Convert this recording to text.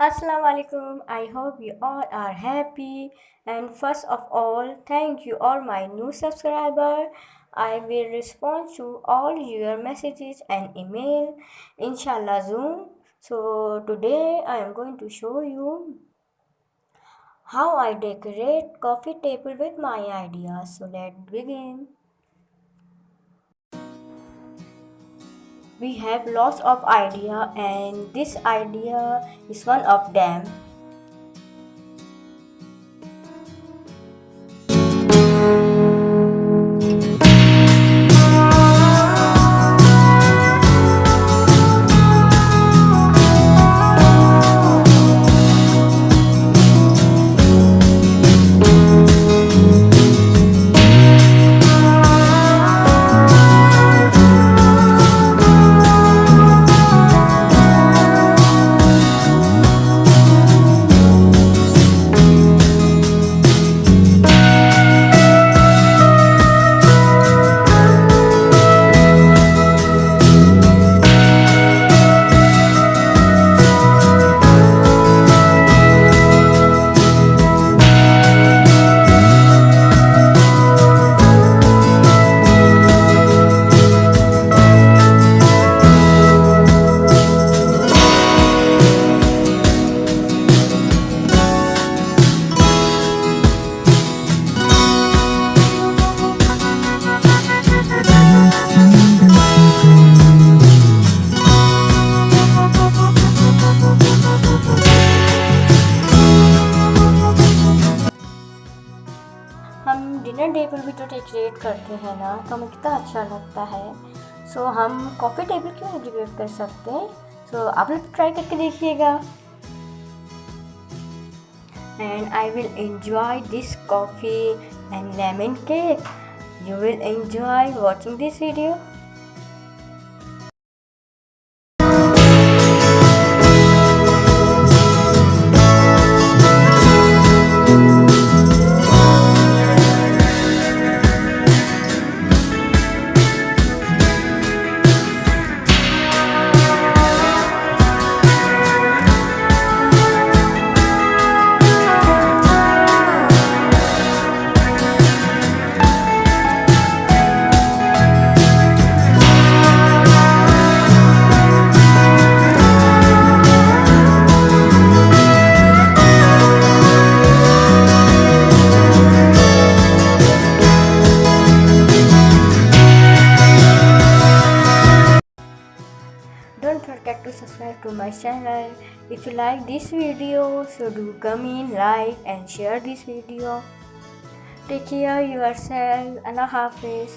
Assalamualaikum. I hope you all are happy. And first of all, thank you all my new subscriber. I will respond to all your messages and email inshallah soon. So today I am going to show you how I decorate coffee table with my ideas. So let's begin. We have lots of idea and this idea is one of them. हम dinner table भी तो decorate करते हैं ना, तो हमें कितना अच्छा लगता है। सो हम कॉफ़ी टेबल क्यों नहीं डेकोरेट कर सकते हैं। सो आप लोग ट्राई करके देखिएगा। And I will enjoy this coffee and lemon cake. You will enjoy watching this video. Don't forget to subscribe to my channel. If you like this video, so do come in, like and share this video. Take care yourself. Allah Hafiz.